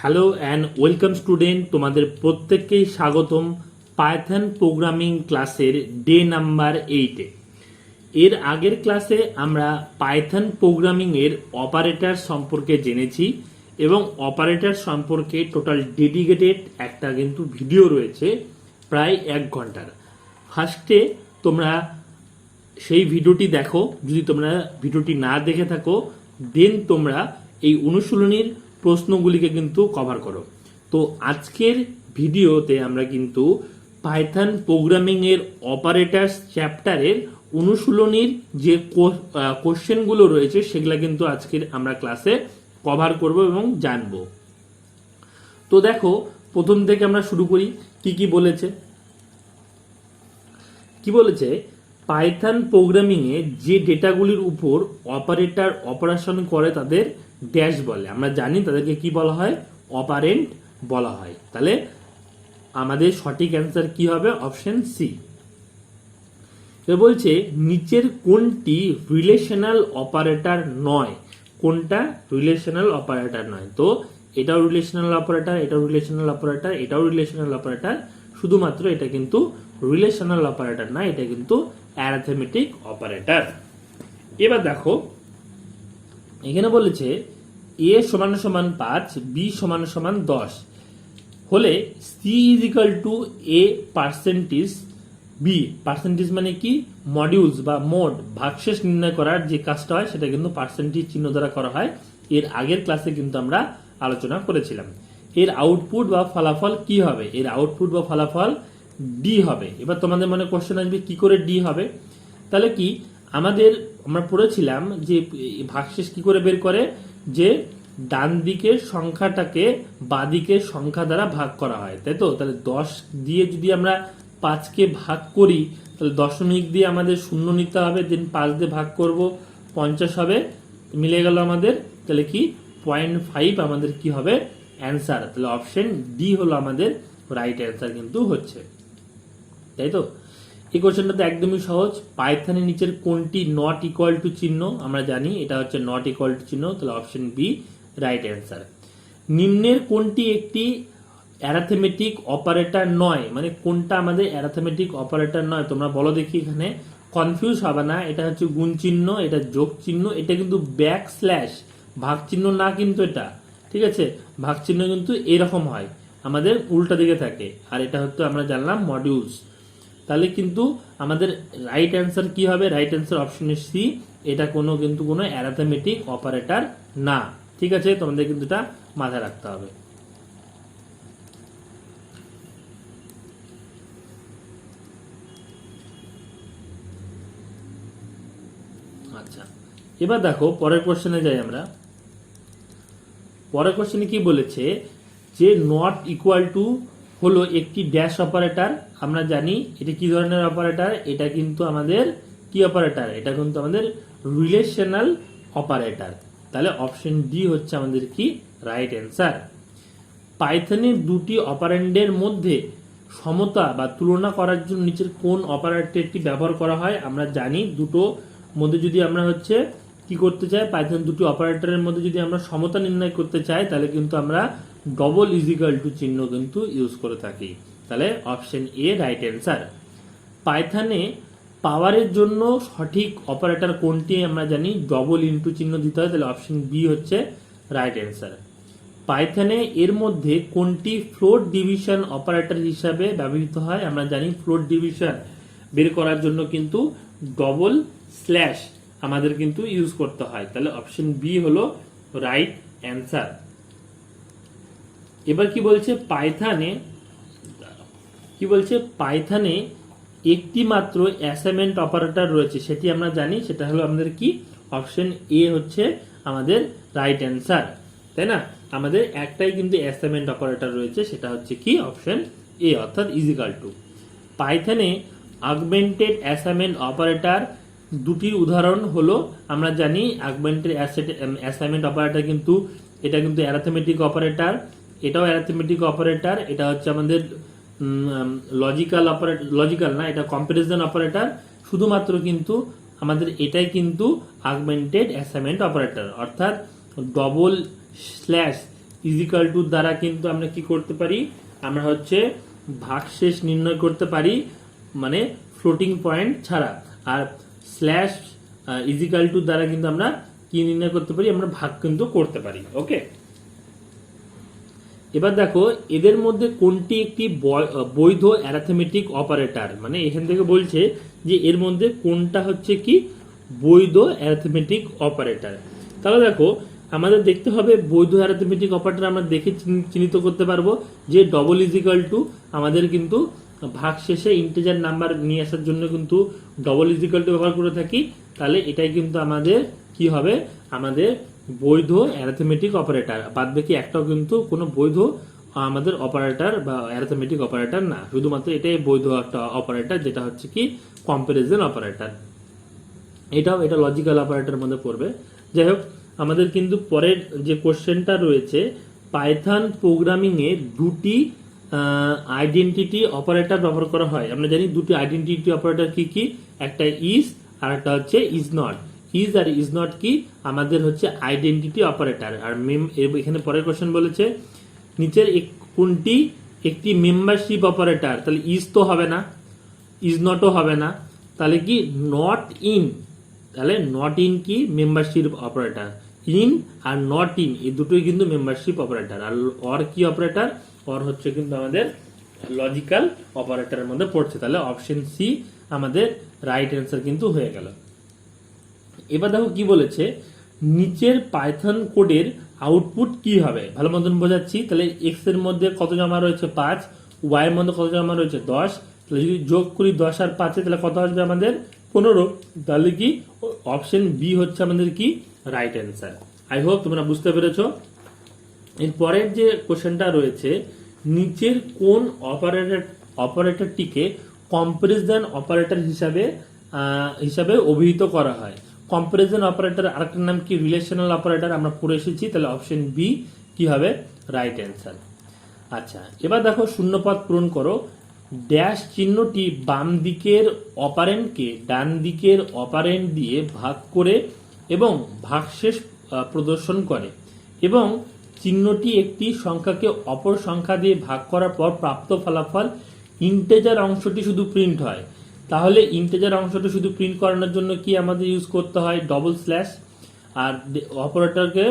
Hello and welcome student, তোমাদের প্রত্যেককেই স্বাগতম পাইথন প্রোগ্রামিং ক্লাসের ডে নাম্বার 8-এ। এর আগের ক্লাসে আমরা পাইথন প্রোগ্রামিং এর অপারেটর সম্পর্কে জেনেছি এবং অপারেটর সম্পর্কে টোটাল ডেডিকেটেড একটা কিন্তু ভিডিও রয়েছে প্রায় 1 ঘন্টার। ফার্স্টে তোমরা সেই ভিডিওটি দেখো, যদি তোমরা ভিডিওটি না দেখে থাকো দেন তোমরা এই অনুশীলনীর প্রশ্নগুলিকে কিন্তু কভার করো। তো আজকের ভিডিওতে আমরা কিন্তু পাইথন প্রোগ্রামিং এর অপারেটরস চ্যাপ্টারের অনুশীলনীর যে কোশ্চেনগুলো রয়েছে সেগুলো কিন্তু আজকের আমরা ক্লাসে কভার করব এবং জানবো। তো দেখো, প্রথম থেকে আমরা শুরু করি। কি বলেছে পাইথন প্রোগ্রামিং এ যে ডেটাগুলির উপর অপারেটর অপারেশন করে তাদের ড্যাশ বলে। আমরা জানি তাদেরকে কি বলা হয়, অপারেন্ট বলা হয়। তাহলে আমাদের সঠিক অ্যান্সার কি হবে, অপশন সি। এবার বলছে নিচের কোনটি রিলেশনাল অপারেটর নয়। কোনটা রিলেশনাল অপারেটর নয়? তো এটাও রিলেশনাল অপারেটর, এটাও রিলেশনাল অপারেটর, এটাও রিলেশনাল অপারেটর, শুধুমাত্র এটা কিন্তু রিলেশনাল অপারেটর না, এটা কিন্তু অ্যারিথমেটিক অপারেটর। এবার দেখো, এখানে বলেছে a সমান সমান 5, b সমান সমান 10 হলে c is equal to a percentage b। Percentage মানে কি, মডিউলস বা মোড, ভাগশেষ নির্ণয় করার যে কাজটা হয় সেটা কিন্তু পার্সেন্টেজ চিহ্ন দ্বারা করা হয়। এর আগের ক্লাসে কিন্তু আমরা আলোচনা করেছিলাম। এর আউটপুট বা ফলাফল কি হবে? এর আউটপুট বা ফলাফল ডি হবে। এবার তোমাদের মনে কোশ্চেন আসবে কি করে ডি হবে। তাহলে কি আমরা পড়েছিলাম যে ভাগশেষ কি করে বের করে, যে ডান দিকের সংখ্যাটাকে বাঁ দিকের সংখ্যা দ্বারা ভাগ করা হয়, তাই তো? তাহলে 10 দিয়ে যদি আমরা 5কে ভাগ করি তাহলে দশমিক দিয়ে আমাদের 0 নিতে হবে, দেন 5 দিয়ে ভাগ করব 50 হবে, মিলে গেল আমাদের। তাহলে কি 0.5 আমাদের কি হবে অ্যান্সার। তাহলে অপশন ডি হলো আমাদের রাইট অ্যান্সার কিন্তু হচ্ছে, তাই তো? এই কোশ্চেনটা তো একদমই সহজ। পাইথনের নিচের কোনটি নট ইকুয়াল টু চিহ্ন? আমরা জানি এটা হচ্ছে নট ইকুয়াল টু চিহ্ন, তাহলে অপশন বি রাইট অ্যান্সার। নিম্নের কোনটি একটি অ্যারিথমেটিক অপারেটর নয়? মানে কোনটা আমাদের অ্যারিথমেটিক অপারেটর নয় তোমরা বলো দেখি। এখানে কনফিউজ হবে না, এটা হচ্ছে গুণ চিহ্ন, এটা যোগ চিহ্ন, এটা কিন্তু ব্যাক স্ল্যাশ, ভাগ চিহ্ন না কিন্তু এটা, ঠিক আছে? ভাগ চিহ্ন কিন্তু এরকম হয়, আমাদের উল্টা দিকে থাকে, আর এটা হচ্ছে আমরা জানলাম মডিউলস। তাহলে কিন্তু আমাদের রাইট অ্যান্সার কি হবে? রাইট অ্যান্সার অপশন সি, এটা কিন্তু কোনো অ্যারিথমেটিক অপারেটর না। ঠিক আছে, তোমাদের কিন্তু এটা মাথায় রাখতে হবে। আচ্ছা, এবার দেখো পরের কোশ্চেনে যাই আমরা। পরের কোশ্চেনে কি বলেছে, যে নট ইকুয়াল টু হলো একটি ড্যাশ অপারেটর। আমরা জানি এটা কি ধরনের অপারেটর, এটা কিন্তু আমাদের কি অপারেটর, এটা কিন্তু আমাদের রিলেশনাল অপারেটর। তাহলে অপশন ডি হচ্ছে আমাদের কি রাইট অ্যান্সার। পাইথনের দুটি অপারেন্ডের মধ্যে সমতা বা তুলনা করার জন্য নিচের কোন অপারেটরটি ব্যবহার করা হয়? আমরা জানি দুটো মধ্যে যদি আমরা কি করতে চাই, পাইথন দুটি অপারেটরের মধ্যে যদি আমরা সমতা নির্ণয় করতে চাই তাহলে কিন্তু আমরা ডবল ইজিক্যাল টু চিহ্ন কিন্তু ইউজ করে থাকি। তাহলে অপশন এ রাইট অ্যান্সার। পাইথনে পাওয়ারের জন্য সঠিক অপারেটর কোনটি? আমরা জানি ডবল ইনটু চিহ্ন দিতে হয়, তাহলে অপশন বি হচ্ছে রাইট অ্যান্সার। পাইথনে এর মধ্যে কোনটি ফ্লোট ডিভিশন অপারেটর হিসাবে ব্যবহৃত হয়? আমরা জানি ফ্লোট ডিভিশন বের করার জন্য কিন্তু ডবল স্ল্যাশ আমাদের কিন্তু ইউজ করতে হয়, তাহলে অপশন বি হলো রাইট অ্যান্সার। এবার কি বলছে, পাইথনে একটি মাত্র অ্যাসাইনমেন্ট অপারেটর রয়েছে, সেটি আমরা জানি, সেটা হলো আমাদের কি অপশন এ হচ্ছে আমাদের রাইট অ্যান্সার, তাই না? আমাদের একটাই কিন্তু অ্যাসাইনমেন্ট অপারেটর রয়েছে, সেটা হচ্ছে কি অপশন এ, অর্থাৎ ইজিক্যাল টু। পাইথনে আগমেন্টেড অ্যাসাইনমেন্ট অপারেটর দুটির উদাহরণ হলো, আমরা জানি আগমেন্টেড অ্যাসাইনমেন্ট অপারেটর কিন্তু এটা কিন্তু অ্যারিথমেটিক অপারেটর, এটাও অ্যারিথমেটিক অপারেটর, এটা হচ্ছে আমাদের লজিক্যাল না, এটা কম্পারিজন অপারেটর। শুধুমাত্র কিন্তু আমাদের এটাই কিন্তু আগমেন্টেড অ্যাসাইনমেন্ট অপারেটর, অর্থাৎ ডবল স্ল্যাশ ইজিক্যাল টু দ্বারা কিন্তু আমরা কি করতে পারি, আমরা হচ্ছে ভাগশেষ নির্ণয় করতে পারি, মানে ফ্লোটিং পয়েন্ট ছাড়া। আর স্ল্যাশ ইজিক্যাল টু দ্বারা কিন্তু আমরা কি নির্ণয় করতে পারি, আমরা ভাগ কিন্তু করতে পারি। ওকে, এবার দেখো এদের মধ্যে কোনটি একটি বৈধ অ্যারিথমেটিক অপারেটর, মানে এখান থেকে বলছে যে এর মধ্যে কোনটা হচ্ছে কি বৈধ অ্যারিথমেটিক অপারেটর। তাহলে দেখো আমাদের দেখতে হবে বৈধ অ্যারিথমেটিক অপারেটর আমরা দেখে চিহ্নিত করতে পারবো যে ডবল ইজিক্যাল টু, আমাদের কিন্তু ভাগশেষে ইন্টিজার নাম্বার নিয়ে আসার জন্য কিন্তু ডবল ইজিক্যাল টু ব্যবহার করে থাকি। তাহলে এটাই কিন্তু আমাদের কি হবে, আমাদের বৈধ অ্যারিথমেটিক অপারেটর। বাদ বাকি একটাও কিন্তু কোনো বৈধ আমাদের অপারেটর বা অ্যারিথমেটিক অপারেটর না, শুধুমাত্র এটাই বৈধ একটা অপারেটর, যেটা হচ্ছে কি কম্পারিজন অপারেটর। এটা লজিক্যাল অপারেটরের মধ্যে পড়বে। যাই হোক, আমাদের কিন্তু পরের যে কোশ্চেনটা রয়েছে, পাইথন প্রোগ্রামিং এ দুটি আইডেন্টিটি অপারেটর ব্যবহার করা হয়। আমরা জানি দুটি আইডেন্টিটি অপারেটর কি কি, একটা ইজ আর একটা হচ্ছে ইজ নট। ইজ আর ইজ নট কি, আমাদের হচ্ছে আইডেন্টিটি অপারেটর। আর এখানে পরের কোশ্চেন বলেছে নিচের কোনটি একটি মেম্বারশিপ অপারেটর, তাহলে ইজ তো হবে না, ইজ নটও হবে না, তাহলে কি নট ইন। তাহলে নট ইন কি মেম্বারশিপ অপারেটর, ইন আর নট ইন এই দুটোই কিন্তু মেম্বারশিপ অপারেটর। আর অর কি অপারেটর, অর হচ্ছে কিন্তু আমাদের লজিক্যাল অপারেটরের মধ্যে পড়ছে। তাহলে অপশন সি আমাদের রাইট অ্যান্সার কিন্তু হয়ে গেল। এবার দেখো কি বলেছে, নিচের পাইথন কোডের আউটপুট কি হবে, ভালো মতন বোঝাচ্ছি। তাহলে এক্স এর মধ্যে কত জমা রয়েছে 5, ওয়াই এর মধ্যে কত জমা রয়েছে 10, তাহলে যদি যোগ করি 10 আর 5 তাহলে কত আসবে আমাদের 15। তাহলে কি অপশন বি হচ্ছে আমাদের কি রাইট অ্যান্সার। আই হোপ তোমরা বুঝতে পেরেছো। এর পরের যে কোশ্চেনটা রয়েছে, নিচের কোন অপারেটরটিকে কম্পারিজন অপারেটর হিসাবে অভিহিত করা হয়। কম্পারিজন অপারেটর আরেকটার নাম কি রিলেশনাল অপারেটর, আমরা পড়ে এসেছি। তাহলে অপশন বি কি হবে রাইট অ্যান্সার। আচ্ছা, এবার দেখো শূন্যপদ পূরণ করো। ড্যাশ চিহ্নটি বাম দিকের অপারেন্টকে ডান দিকের অপারেন্ট দিয়ে ভাগ করে এবং ভাগশেষ প্রদর্শন করে, এবং চিহ্নটি একটি সংখ্যাকে অপর সংখ্যা দিয়ে ভাগ করার পর প্রাপ্ত ফলাফল ইন্টেজার অংশটি শুধু প্রিন্ট হয়। তাহলে ইন্টেজার অংশটি শুধু প্রিন্ট করানোর জন্য কি আমাদের ইউজ করতে হয় ডবল স্ল্যাশ, আর অপারেটরকে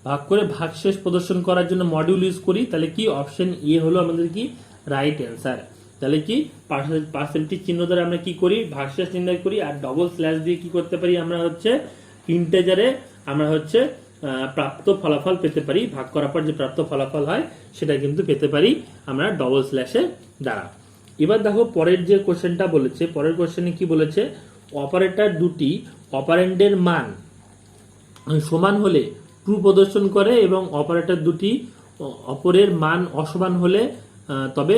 ভাগ করে ভাগশেষ প্রদর্শন করার জন্য মডিউল ইউজ করি। তাহলে কি অপশন এ হলো আমাদের কি রাইট অ্যান্সার। তাহলে কি পার্সেন্টেজ চিহ্ন দ্বারা আমরা কি করি ভাগশেষ নির্ণয় করি, আর ডবল স্ল্যাশ দিয়ে কি করতে পারি আমরা হচ্ছে ইন্টেজারে আমরা হচ্ছে প্রাপ্ত ফলাফল পেতে পারি, ভাগ করার পর যে প্রাপ্ত ফলাফল হয় সেটা কিন্তু পেতে পারি আমরা ডবল স্ল্যাশের দ্বারা। এবার দেখো পরের যে কোশ্চেনটা বলেছে, পরের কোশ্চেনে কি বলেছে, অপারেটর দুটি অপারেন্ডের মান সমান হলে ট্রু প্রদর্শন করে এবং অপারেটর দুটি অপরের মান অসমান হলে তবে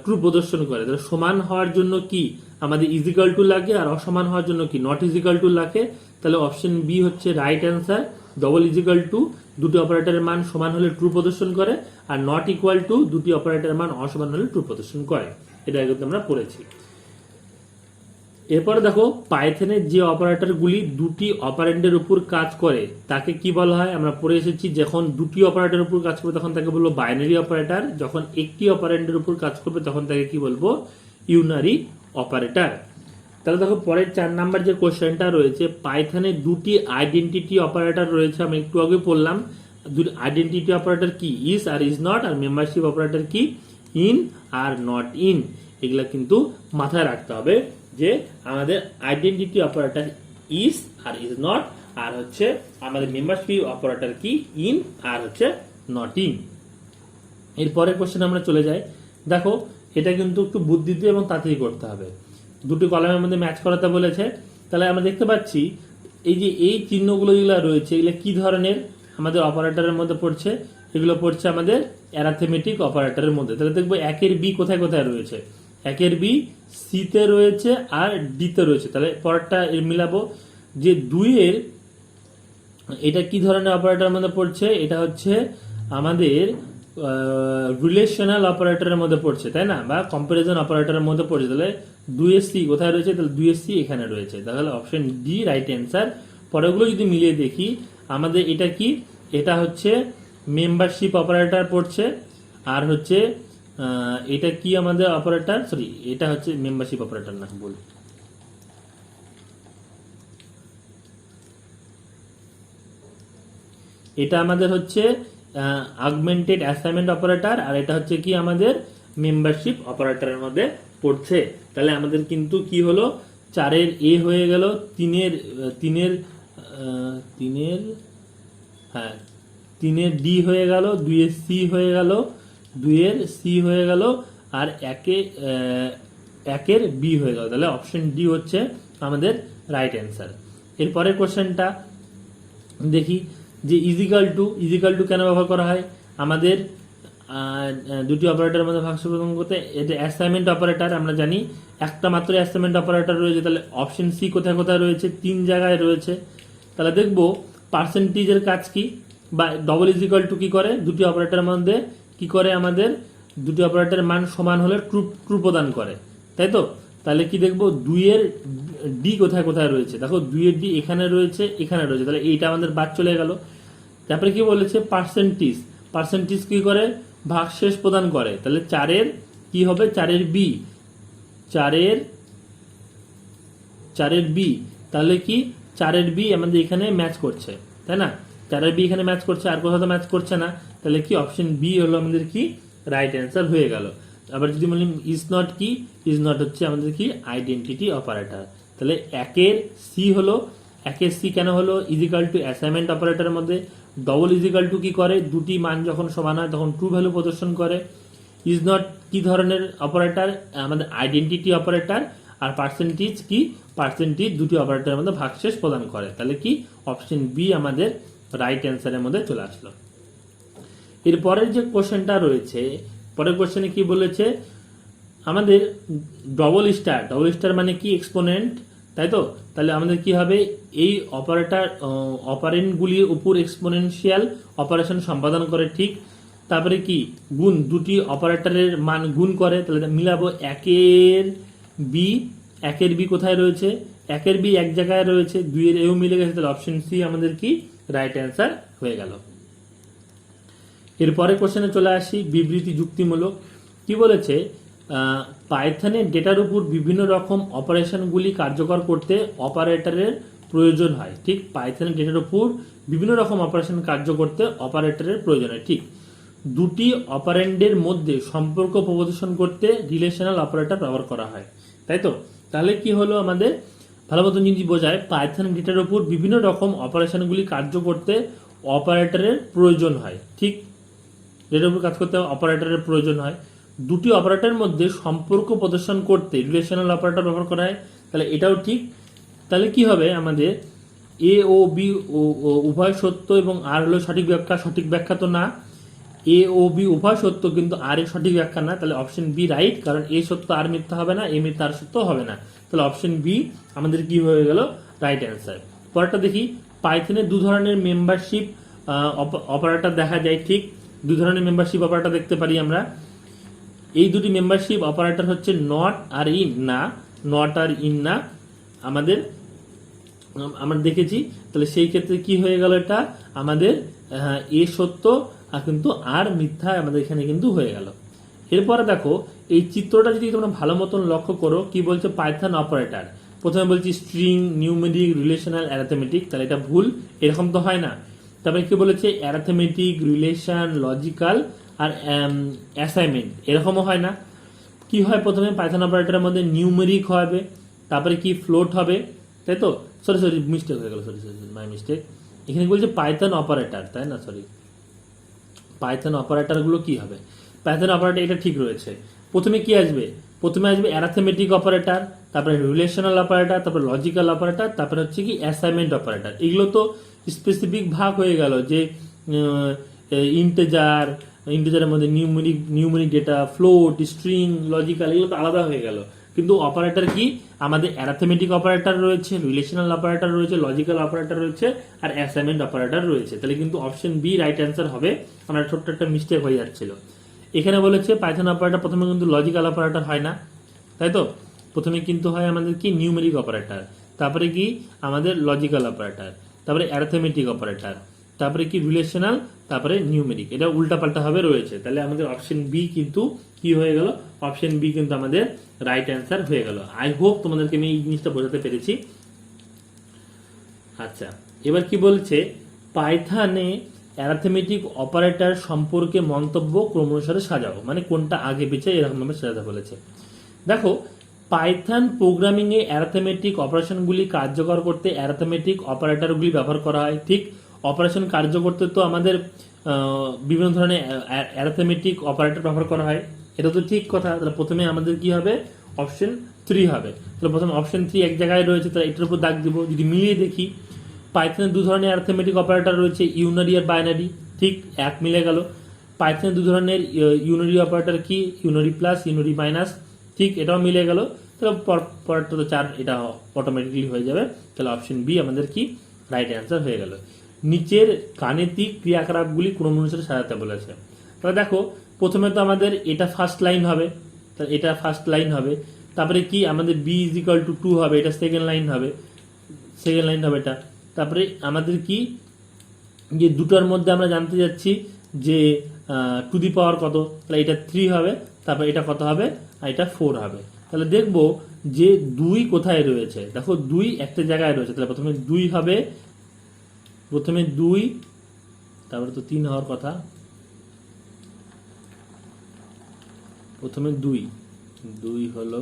ট্রু প্রদর্শন করে। তাহলে সমান হওয়ার জন্য কি আমাদের ইজিক্যাল টু লাগে, আর অসমান হওয়ার জন্য কি নট ইজিক্যাল টু লাগে। তাহলে অপশন বি হচ্ছে right answer. Double is equal to দুটি অপারেটরের মান সমান হলে ট্রু প্রদর্শন করে, আর নট ইকুয়াল টু দুটি অপারেটরের মান অসমান হলে ট্রু প্রদর্শন করে। এটা কিন্তু আমরা পড়েছি। এরপরে দেখো পাইথনের যে অপারেটরগুলি দুটি অপারেন্ডের উপর কাজ করে তাকে কি বলা হয়, আমরা পড়ে এসেছি যখন দুটি অপারেটরের উপর কাজ করবে তখন তাকে বলবো বাইনারি অপারেটর, যখন একটি অপারেন্ডের উপর কাজ করবে তখন তাকে কি বলবো ইউনারি অপারেটর। তাহলে দেখো পরের 4 নাম্বার যে কোশ্চেনটা রয়েছে, পাইথনে দুটি আইডেন্টিটি অপারেটর রয়েছে, আমি একটু আগে বললাম। দুটি আইডেন্টিটি অপারেটর কি ইজ আর ইজ নট, আর মেম্বারশিপ অপারেটর কি ইন আর নট ইন। এগুলা কিন্তু মাথায় রাখতে হবে যে আমাদের আইডেন্টিটি অপারেটর ইজ আর ইজ নট, আর হচ্ছে আমাদের মেম্বারশিপ অপারেটর কি ইন আর হচ্ছে নট ইন। এরপরের কোশ্চেন আমরা চলে যাই। দেখো এটা কিন্তু একটু বুদ্ধি দিয়ে এবং তাড়াতাড়ি করতে হবে, দুটি কলামের মধ্যে ম্যাচ করাতে বলেছে। তাহলে আমরা দেখতে পাচ্ছি এই যে এই চিহ্নগুলো যেগুলো রয়েছে এগুলো কি ধরনের আমাদের অপারেটরের মধ্যে পড়ছে, এগুলো পড়ছে আমাদের অ্যারিথমেটিক অপারেটরের মধ্যে। তাহলে দেখবো একের বি কোথায় কোথায় রয়েছে, একের বি সিতে রয়েছে আর ডিতে রয়েছে। তাহলে পরেরটা এর মিলাবো যে 2-এর এটা কি ধরনের অপারেটরের মধ্যে পড়ছে, এটা হচ্ছে আমাদের রিলেশনাল অপারেটরের মধ্যে পড়ছে, তাই না, বা কম্পারিজন অপারেটরের মধ্যে পড়ছে। তাহলে 2SC কোথায় রয়েছে, তাহলে 2SC এখানে রয়েছে। তাহলে অপশন ডি রাইট অ্যান্সার। পরেরগুলো যদি মিলিয়ে দেখি, আমাদের এটা কি, এটা হচ্ছে মেম্বারশিপ অপারেটর পড়ছে, আর হচ্ছে এটা কি আমাদের অপারেটর, সরি এটা হচ্ছে মেম্বারশিপ অপারেটর না, ভুল। এটা আমাদের হচ্ছে আগমেন্টেড অ্যাসাইনমেন্ট অপারেটর, আর এটা হচ্ছে কি আমাদের মেম্বারশিপ অপারেটরের মধ্যে পড়ছে। তাহলে আমাদের কিন্তু কি হলো, 4-এর এ হয়ে গেল, 3-এর হ্যাঁ 3-এর ডি হয়ে গেল, 2-এর সি হয়ে গেল, 2-এর সি হয়ে গেল, আর 1-এর বি হয়ে গেল। তাহলে অপশন ডি হচ্ছে আমাদের রাইট অ্যান্সার। এরপরের কোশ্চেনটা দেখি যে ইজিক্যাল টু কেন ব্যবহার করা হয় আমাদের দুটি অপারেটরের মধ্যে ভাগশেষ প্রদান করতে। এটা অ্যাসাইনমেন্ট অপারেটর, আমরা জানি একটা মাত্র অ্যাসাইনমেন্ট অপারেটর রয়েছে। তাহলে অপশন সি কোথায় কোথায় রয়েছে, 3 জায়গায় রয়েছে। তাহলে দেখবো পার্সেন্টেজের কাজ কি, বা ডবল ইজিক্যাল টু কি করে, দুটি অপারেটরের মধ্যে কি করে, আমাদের দুটি অপারেটরের মান সমান হলে ট্রু প্রদান করে, তাই তো। তাহলে কি দেখবো 2-এর ডি কোথায় কোথায় রয়েছে, দেখো 2-এর ডি এখানে রয়েছে, এখানে রয়েছে, তাহলে এইটা আমাদের বাদ চলে গেল। তারপরে কি বলেছে পার্সেন্টেজ কি করে, ভাগশেষ প্রদান করে। তাহলে 4-এর কি হবে, 4-এর বি, 4-এর বি, তাহলে কি 4-এর বি আমাদের এখানে ম্যাচ করছে, তাই না। 4-এর বি এখানে ম্যাচ করছে, আর কোথাও তো ম্যাচ করছে না। তাহলে কি অপশন বি হলো আমাদের কি রাইট অ্যান্সার হয়ে গেল। আবার যদি বলি ইজ নট কি, ইজ নট হচ্ছে আমাদের কি আইডেন্টিটি অপারেটর। তাহলে 1-এর সি হলো, 1-এর সি কেন হলো, ইজিক্যাল টু অ্যাসাইনমেন্ট অপারেটরের মধ্যে ডবল ইজিক্যাল টু কি করে, দুটি মান যখন সমান হয় তখন ট্রু ভ্যালু প্রদর্শন করে। ইজ নট কি ধরনের অপারেটর, আমাদের আইডেন্টিটি অপারেটর। আর পার্সেন্টেজ দুটি অপারেটরের মধ্যে ভাগশেষ প্রদান করে। তাহলে কি অপশন বি আমাদের রাইট অ্যান্সারের মধ্যে চলে আসলো। এরপরের যে কোশ্চেনটা রয়েছে, পরের কোশ্চেনে কি বলেছে আমাদের ডবল স্টার মানে কি এক্সপোনেন্ট, তাই তো। তাহলে আমাদের কি হবে, এই অপারেন্টগুলির উপর এক্সপোনেনশিয়াল অপারেশন সম্পাদন করে, ঠিক। তারপরে কি গুণ, দুটি অপারেটরের মান গুণ করে। তাহলে মিলাবো 1-এর বি কোথায় রয়েছে, 1-এর বি এক জায়গায় রয়েছে, 2-এর এও মিলে গেছে। তাহলে অপশন সি আমাদের কি রাইট অ্যান্সার হয়ে গেল। এরপরে কোশ্চেনে চলে আসি, বিবৃতি যুক্তিমূলক। কি বলেছে, পাইথনের ডেটার উপর বিভিন্ন রকম অপারেশনগুলি কার্যকর করতে অপারেটরের প্রয়োজন হয়, ঠিক। পাইথনের ডেটার উপর বিভিন্ন রকম অপারেশন কার্য করতে অপারেটরের প্রয়োজন হয়, ঠিক। দুটি অপারেন্ডের মধ্যে সম্পর্ক প্রদর্শন করতে রিলেশনাল অপারেটর ব্যবহার করা হয়, তাই তো। তাহলে কি হলো, আমাদের ভালো মতন যদি বোঝায়, পাইথন ডেটার উপর বিভিন্ন রকম অপারেশনগুলি কার্য করতে অপারেটরের প্রয়োজন হয়, ঠিক। ডেটার উপর কাজ করতে অপারেটরের প্রয়োজন হয়। দুটি অপারেটরের মধ্যে সম্পর্ক প্রদর্শন করতে রিলেশনাল অপারেটর ব্যবহার করা হয়, তাহলে এটাও ঠিক। তাহলে কি হবে, আমাদের এ ও বি উভয় সত্য এবং আর হলো সঠিক ব্যাখ্যা তো না। এ ও বি উভয় সত্য কিন্তু আর এর সঠিক ব্যাখ্যা না। তাহলে অপশন বি রাইট, কারণ এ সত্য আর মিথ্যা হবে না, এ মিথ্যা আর সত্য হবে না। তাহলে অপশন বি আমাদের কি হয়ে গেল রাইট অ্যান্সার। পরেরটা দেখি, পাইথনে 2 ধরনের মেম্বারশিপ অপারেটর দেখা যায়, ঠিক। 2 ধরনের মেম্বারশিপ অপারেটর দেখতে পারি আমরা। এই দুটি মেম্বারশিপ অপারেটর হচ্ছে নট আর ইন না আমরা দেখেছি। তাহলে সেই ক্ষেত্রে কি হয়ে গেল, এটা আমাদের এ সত্য আর কিন্তু আর মিথ্যা আমাদের এখানে কিন্তু হয়ে গেল। এরপরে দেখো এই চিত্রটা যদি তোমরা ভালো মতন লক্ষ্য করো, কি বলছে পাইথন অপারেটর। প্রথমে বলছি স্ট্রিং, নিউমেরিক, রিলেশনাল, অ্যারিথমেটিক। তাহলে এটা ভুল, এরকম তো হয় না। তারপরে কি বলেছে অ্যারিথমেটিক, রিলেশন, লজিক্যাল আর অ্যাসাইনমেন্ট, এরকমও হয় না। কি হয়, প্রথমে পাইথন অপারেটরের মধ্যে নিউমেরিক হবে, তারপরে কি ফ্লোট হবে, তাই তো। সরি মিস্টেক হয়ে গেল, সরি মাই মিস্টেক। এখানে বলছে পাইথন অপারেটর, তাই না, সরি। পাইথন অপারেটরগুলো কি হবে, পাইথন অপারেটর এটা ঠিক রয়েছে। প্রথমে কি আসবে, প্রথমে আসবে অ্যারিথমেটিক অপারেটর, তারপরে রিলেশনাল অপারেটর, তারপরে লজিক্যাল অপারেটর, তারপরে হচ্ছে কি অ্যাসাইনমেন্ট অপারেটর। এগুলো তো স্পেসিফিক ভাগ হয়ে গেল, যে ইন্টিজারের মধ্যে numeric data, float, string, logical, এগুলো তো আলাদা হয়ে গেল। কিন্তু অপারেটর কি, আমাদের অ্যারিথমেটিক অপারেটর রয়েছে, রিলেশনাল অপারেটর রয়েছে, লজিক্যাল অপারেটর রয়েছে আর অ্যাসাইনমেন্ট অপারেটর রয়েছে। তাহলে কিন্তু অপশন বি রাইট অ্যান্সার হবে। আমার ছোট্ট একটা মিস্টেক হয়ে যাচ্ছিল। এখানে বলেছে পাইথন অপারেটর প্রথমে কিন্তু লজিক্যাল অপারেটর হয় না, তাই তো। প্রথমে কিন্তু হয় আমাদের কি নিউমেরিক অপারেটর, তারপরে কি আমাদের লজিক্যাল অপারেটর, তারপরে অ্যারিথমেটিক অপারেটর, তারপরে কি রিলেশনাল, তারপরে নিউমেরিক, এটা উল্টাপাল্টা ভাবে রয়েছে। তাহলে আমাদের অপশন বি কিন্তু কি হয়ে গেল, অপশন বি কিন্তু আমাদের রাইট অ্যান্সার হয়ে গেল। আই হোপ তোমাদেরকে আমি এই জিনিসটা বোঝাতে পেরেছি। আচ্ছা, এবার কি বলছে, পাইথনে অ্যারিথমেটিক অপারেটর সম্পর্কে মন্তব্য ক্রমানুসারে সাজাও, মানে কোনটা আগে পিছে এরকম ভাবে সাজাতে বলেছে। দেখো, পাইথন প্রোগ্রামিং এ অ্যারিথমেটিক অপারেশনগুলি কার্যকর করতে অ্যারিথমেটিক অপারেটরগুলি ব্যবহার করা হয়। ঠিক, অপারেশন কার্য করতে তো আমাদের বিভিন্ন ধরনের অ্যারিথমেটিক অপারেটর ব্যবহার করা হয়, এটা তো ঠিক কথা। তাহলে প্রথমে আমাদের কি হবে, অপশন 3 হবে। তাহলে প্রথমে অপশন 3 এক জায়গায় রয়েছে, তাহলে এটার উপর দাগ দিব। যদি মিলিয়ে দেখি, পাইথনে দু ধরনের অ্যারিথমেটিক অপারেটর রয়েছে, ইউনারি আর বাইনারি। ঠিক, এক মিলে গেল। পাইথনে দু ধরনের ইউনারি অপারেটর কি, ইউনারি প্লাস, ইউনারি মাইনাস। ঠিক, এটাও মিলে গেল। তাহলে পরেরটা তো 4, এটা অটোমেটিকলি হয়ে যাবে। তাহলে অপশন বি আমাদের কি রাইট অ্যান্সার হয়ে গেল। নিচের গাণিতিক ক্রিয়াকলাপগুলি ক্রমানুসারে সাজাতে বলেছে। তাহলে দেখো, প্রথমে তো আমাদের এটা ফার্স্ট লাইন হবে, তাহলে এটা ফার্স্ট লাইন হবে। তারপরে কি আমাদের বি ইজ ইকুয়াল টু 2 হবে, এটা সেকেন্ড লাইন হবে, সেকেন্ড লাইন হবে এটা। তারপরে আমাদের কি, যে দুটোর মধ্যে আমরা জানতে যাচ্ছি যে টু দি পাওয়ার কত, তাহলে এটা 3 হবে। তারপর এটা কত হবে, আর এটা 4 হবে। তাহলে দেখবো যে 2 কোথায় রয়েছে। দেখো 2 একটা জায়গায় রয়েছে, তাহলে প্রথমে 2 হবে, প্রথমে 2, তারপরে তো 3 হওয়ার কথা। প্রথমে 2 হলো,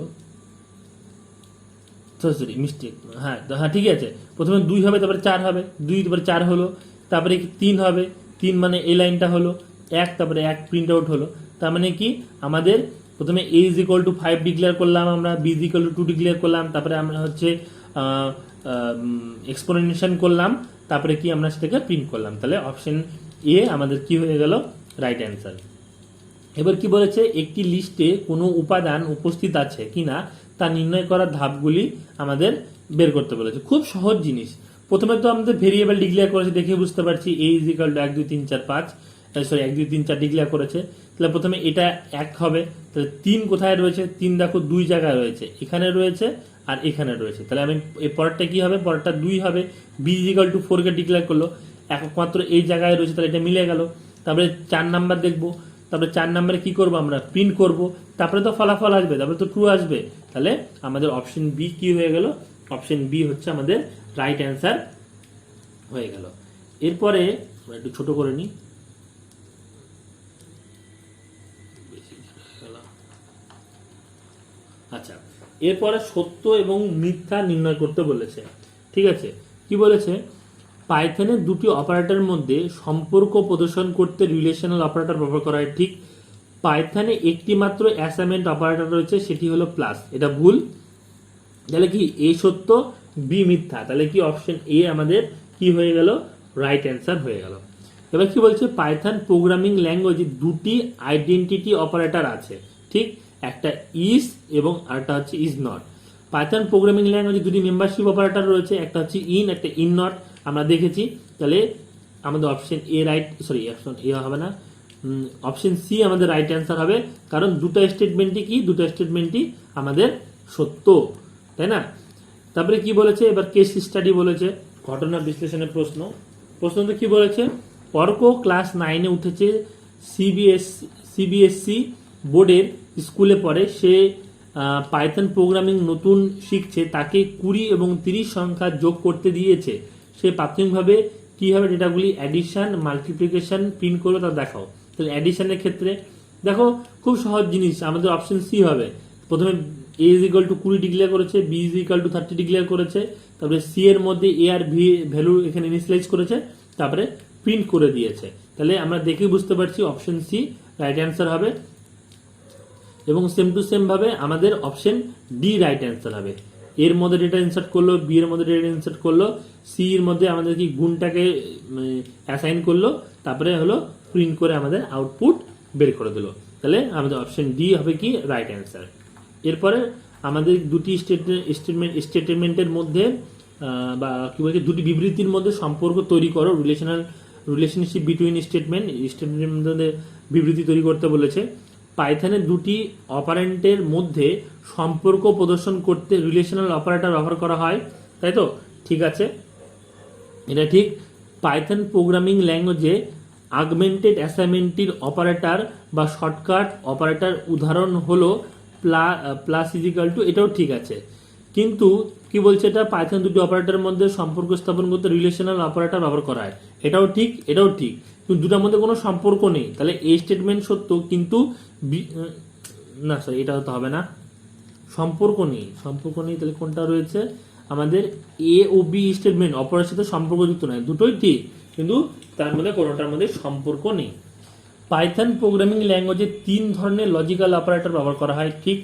সরি মিস্টেক, হ্যাঁ হ্যাঁ ঠিক আছে। প্রথমে 2 হবে, তারপরে 4 হবে, 2 তারপরে 4 হলো, তারপরে 3 হবে, 3 মানে এই লাইনটা হলো 1, তারপরে 1 প্রিন্ট আউট হলো। তার মানে কি আমাদের প্রথমে a is equal to 5 declare করলাম, আমরা b is equal to 2 declare করলাম, তারপরে আমরা হচ্ছে এক্সপোনেনশন করলাম, তারপরে কি আমরা সেটাকে প্রিন্ট করলাম। তাহলে অপশন এ আমাদের কি হয়ে গেল রাইট অ্যান্সার। এবার কি বলেছে, একটি লিস্টে কোনো উপাদান উপস্থিত আছে কিনা তা নির্ণয় করার ধাপগুলি আমাদের বের করতে বলেছে। খুব সহজ জিনিস। প্রথমে তো আমাদের ভেরিয়েবল ডিক্লেয়ার করেছে, দেখে বুঝতে পারছি a is equal to 1 2 3 4 5, sorry 1 2 3 4 declare করেছে। তাহলে প্রথমে এটা 1 হবে, তাহলে 3 কোথায় রয়েছে, 3 দেখো 2 জায়গায় রয়েছে, এখানে রয়েছে আর এখানে রয়েছে। তাহলে আমি এই পরেরটা কি হবে, পরেরটা 2 হবে। b is equal to 4 K declare করলো, একমাত্র এই জায়গায় রয়েছে, তাহলে এটা মিলে গেল। তারপরে 4 নাম্বার দেখবো, তারপরে 4 নম্বরে কি করব, আমরা প্রিন্ট করব, তারপরে তো ফলাফল আসবে, তারপরে তো ট্রু আসবে। তাহলে আমাদের অপশন বি কি হয়ে গেল, অপশন বি হচ্ছে আমাদের রাইট অ্যান্সার হয়ে গেল। এরপরে একটু ছোট করে নিই, আচ্ছা, এরপরে সত্য এবং মিথ্যা নির্ণয় করতে বলেছে। ঠিক আছে, কি বলেছে, পাইথনের দুটি অপারেটরের মধ্যে সম্পর্ক প্রদর্শন করতে রিলেশনাল অপারেটর ব্যবহার করা হয়। ঠিক, পাইথনে একটি মাত্র অ্যাসাইনমেন্ট অপারেটর রয়েছে, সেটি হলো প্লাস, এটা ভুল। তাহলে কি এ সত্য, বি মিথ্যা, তাহলে কি অপশন এ আমাদের কি হয়ে গেল রাইট অ্যান্সার হয়ে গেল। এবার কি বলছে, পাইথন প্রোগ্রামিং ল্যাঙ্গুয়েজে দুটি আইডেন্টিটি অপারেটর আছে। ঠিক, একটা ইজ এবং আরেকটা হচ্ছে ইজ নট। পাইথন প্রোগ্রামিং ল্যাঙ্গুয়েজে দুটি মেম্বারশিপ অপারেটর রয়েছে, একটা হচ্ছে ইন, একটা ইন নট, আমরা দেখেছি। তাহলে আমাদের option A right, sorry option A হবে না, অপশন সি আমাদের রাইট অ্যান্সার হবে, কারণ দুটো স্টেটমেন্টই কি, দুটো স্টেটমেন্টই আমাদের সত্য, তাই না। তারপরে কি বলেছে, এবার কেস স্টাডি বলেছে, ঘটনা বিশ্লেষণের প্রশ্ন। প্রশ্ন তো কি বলেছে, অর্ক ক্লাস 9-এ উঠেছে, সিবিএসসি বোর্ডের স্কুলে পড়ে, সে পাইথন প্রোগ্রামিং নতুন শিখছে, তাকে 20 এবং 30 সংখ্যা যোগ করতে দিয়েছে, সে প্রাথমিকভাবে কিভাবে ডেটাগুলি অ্যাডিশন মাল্টিপ্লিকেশন প্রিন্ট করবে তা দেখাও। তাহলে অ্যাডিশনের ক্ষেত্রে দেখো খুব সহজ জিনিস, আমাদের অপশন সি হবে। প্রথমে a is equal to 20 declare করেছে, b is equal to 30 declare করেছে, তারপরে সি এর মধ্যে a আর v ভ্যালু এখানে ইনিশিয়ালাইজ করেছে, তারপরে প্রিন্ট করে দিয়েছে। তাহলে আমরা দেখে বুঝতে পারছি অপশন সি রাইট অ্যান্সার হবে। এবং সেম টু সেম ভাবে আমাদের অপশন ডি রাইট অ্যান্সার হবে। এর মধ্যে ডেটা ইনসার্ট করলো, বি এর মধ্যে ডেটা ইনসার্ট করলো, সি এর মধ্যে আমাদের কি গুণটাকে অ্যাসাইন করলো, তারপরে হলো প্রিন্ট করে আমাদের আউটপুট বের করে দিল। তাহলে আমাদের অপশন ডি হবে কি রাইট অ্যান্সার। এরপরে আমাদের দুটি স্টেটমেন্টের মধ্যে বা কি বলছে, দুটি বিবৃতির মধ্যে সম্পর্ক তৈরি করো, রিলেশনশিপ বিটুইন স্টেটমেন্টের মধ্যে বিবৃতি তৈরি করতে বলেছে। পাইথনের দুটি অপারেন্টের মধ্যে সম্পর্ক প্রদর্শন করতে রিলেশনাল অপারেটর ব্যবহার করা হয়, তাই তো, ঠিক আছে, এটা ঠিক। পাইথন প্রোগ্রামিং ল্যাঙ্গুয়েজে আগমেন্টেড অ্যাসাইনমেন্টটির অপারেটর বা শর্টকাট অপারেটর উদাহরণ হলো প্লাস ইজিক্যাল টু, এটাও ঠিক আছে, কিন্তু কি বলছে এটা পাইথন দুটি অপারেটরের মধ্যে সম্পর্ক স্থাপন করতে রিলেশনাল অপারেটর ব্যবহার করা হয়, এটাও ঠিক এটাও ঠিক, কিন্তু দুটার মধ্যে কোনো সম্পর্ক নেই, তাহলে এই স্টেটমেন্ট সত্য কিন্তু না সরি এটা হতে হবে না, সম্পর্ক নেই তাহলে কোনটা রয়েছে আমাদের এ ও বি স্টেটমেন্ট অপরের সাথে সম্পর্কযুক্ত নয়, দুটোই ঠিক কিন্তু তার মধ্যে কোনোটার মধ্যে সম্পর্ক নেই। পাইথন প্রোগ্রামিং ল্যাঙ্গুয়েজে 3 ধরনের লজিক্যাল অপারেটর ব্যবহার করা হয়, ঠিক,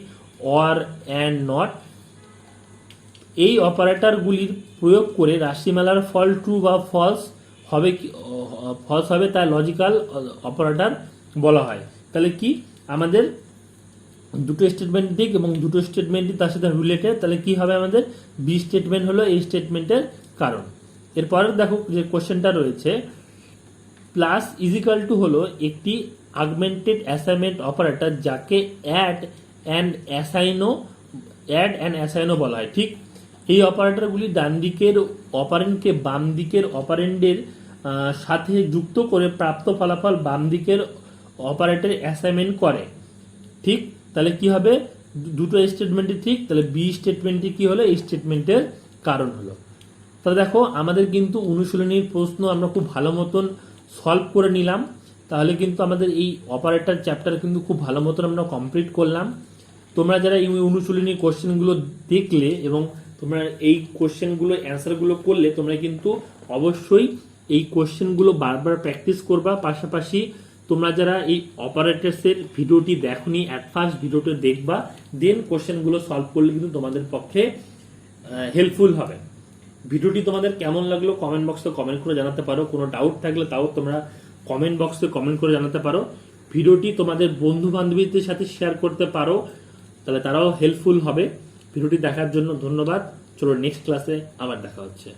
অর, অ্যান্ড, নট। এই অপারেটরগুলির প্রয়োগ করে রাশিমালার ফল ট্রু বা ফলস হবে তাই লজিক্যাল অপারেটর বলা হয়। তাহলে কি আমাদের দুটো স্টেটমেন্ট ঠিক এবং দুটো স্টেটমেন্টই তার সাথে রিলেটেড, তাহলে কি হবে আমাদের বি স্টেটমেন্ট হলো এই স্টেটমেন্টের কারণ। এরপরে দেখো যে কোশ্চেনটা রয়েছে, প্লাস ইজিক্যাল টু হলো একটি আগমেন্টেড অ্যাসাইনমেন্ট অপারেটর যাকে অ্যাড অ্যান্ড অ্যাসাইনও বলা হয়, ঠিক। এই অপারেটরগুলি ডান দিকের অপারেন্ডকে বাম দিকের অপারেন্ডের সাথে যুক্ত করে প্রাপ্ত ফলাফল বাম দিকের অপারেটর অ্যাসাইনমেন্ট করে, ঠিক। তাহলে কি হবে দুটো স্টেটমেন্টই ঠিক, তাহলে বি স্টেটমেন্টটি কি হলো এই স্টেটমেন্টের কারণ হলো। তাহলে দেখো আমাদের কিন্তু অনুশীলনীর প্রশ্ন আমরা খুব ভালো মতন সলভ করে নিলাম, তাহলে কিন্তু আমাদের এই অপারেটর চ্যাপ্টার কিন্তু খুব ভালো মতন আমরা কমপ্লিট করলাম। তোমরা যারা এই অনুশীলনী কোশ্চেনগুলো দেখলে এবং তোমরা এই কোশ্চেনগুলো অ্যান্সারগুলো করলে তোমরা কিন্তু অবশ্যই এই কোশ্চেনগুলো বারবার প্র্যাকটিস করবা, পাশাপাশি তোমরা যারা এই অপারেটরসের ভিডিওটি দেখোনি অ্যাট ফার্স্ট ভিডিওটি দেখবা, দেন কোশ্চেনগুলো সলভ করলে কিন্তু তোমাদের পক্ষে হেল্পফুল হবে। ভিডিওটি তোমাদের কেমন লাগলো কমেন্ট বক্সে কমেন্ট করে জানাতে পারো, কোনো ডাউট থাকলে তাও তোমরা কমেন্ট বক্সে কমেন্ট করে জানাতে পারো। ভিডিওটি তোমাদের বন্ধু বান্ধবীদের সাথে শেয়ার করতে পারো, তাহলে তারাও হেল্পফুল হবে। ভিডিওটি দেখার জন্য ধন্যবাদ। চলো নেক্সট ক্লাসে আবার দেখা হচ্ছে।